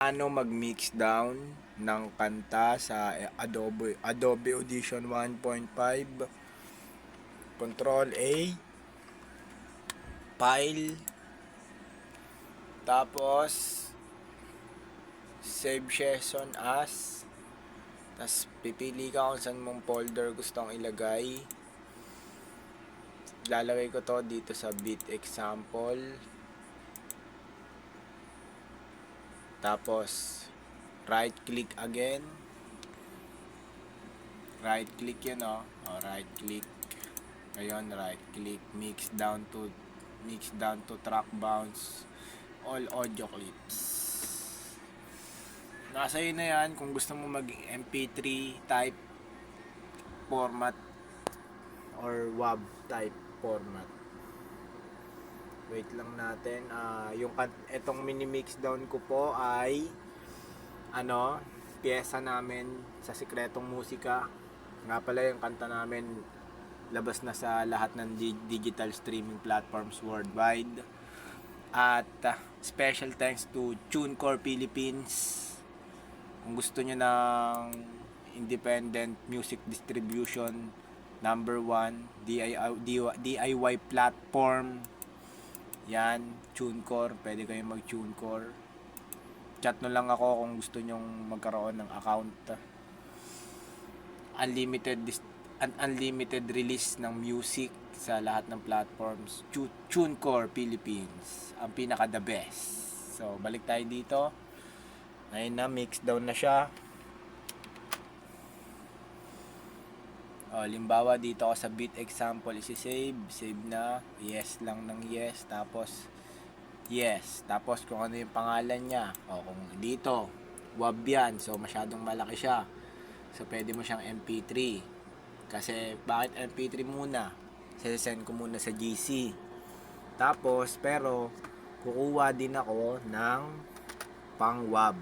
Ano mag-mix down ng kanta sa Adobe Audition 1.5. Control A, file, tapos save session as, tapos pipili ka kung saan mong folder gustong ilagay. Lalagay ko to dito sa beat example. Tapos right click again, right click yun right click, ayun, right click, mix down to track bounce all audio clips. Nasa yun na yan kung gusto mo mag MP3 type format or WAV type format. Wait lang natin. Itong mini mix down ko po ay pyesa namin sa Sikretong Musika. Nga pala yung kanta namin labas na sa lahat ng digital streaming platforms worldwide. At special thanks to TuneCore Philippines. Kung gusto nyo ng independent music distribution, number 1 DIY platform, yan, TuneCore. Pwede kayong mag TuneCore. Chat no lang ako kung gusto nyong magkaroon ng account. Unlimited release ng music sa lahat ng platforms. TuneCore Philippines, ang pinaka the best. So balik tayo dito. Ayun na, mix down na siya. Limbawa dito ako sa beat example, isi-save, save na, yes lang ng yes, tapos yes, tapos kung ano yung pangalan niya, kung dito WAV yan, so masyadong malaki siya, so pwede mo siyang MP3. Kasi bakit MP3 muna? Send ko muna sa GC, tapos pero kukuha din ako ng pang WAV,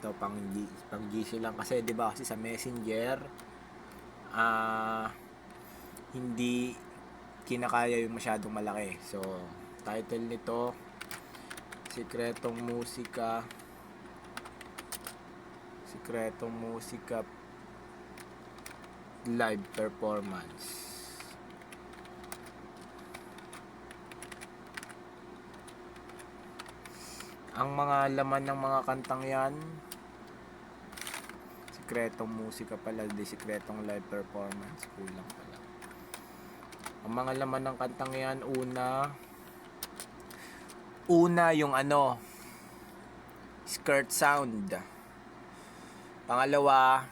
ito pang GC lang, kasi diba kasi sa Messenger hindi kinakaya yung masyadong malaki. So title nito, Sikretong Musika live performance. Ang mga laman ng mga kantang yan, Sikretong Musika pala, di Sikretong Live Performance, kulang pala. Ang mga laman ng kantang yan, una yung skirt sound. Pangalawa,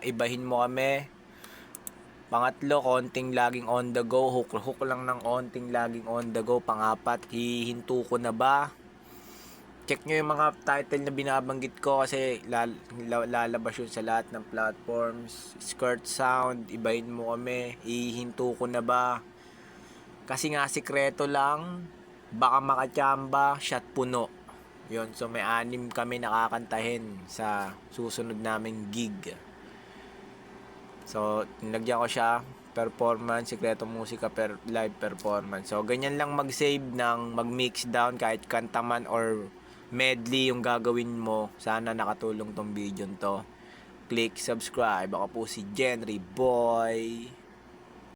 ibahin mo kami. Pangatlo, konting laging on the go, hook lang ng konting laging on the go. Pangapat, hihinto ko na ba? Check nyo yung mga title na binabanggit ko kasi lalabas yun sa lahat ng platforms. Skirt sound, ibahin mo kami, ihinto ko na ba? Kasi nga sikreto lang, baka makachamba, shot puno. Yun, so may 6 kami nakakantahin sa susunod naming gig. So, nilagyan ko siya, performance, Sikretong Musika live performance. So, ganyan lang mag-save ng mag-mix down kahit kanta man or medley yung gagawin mo. Sana nakatulong tong video to. Click subscribe. Ako po si Genry Boy.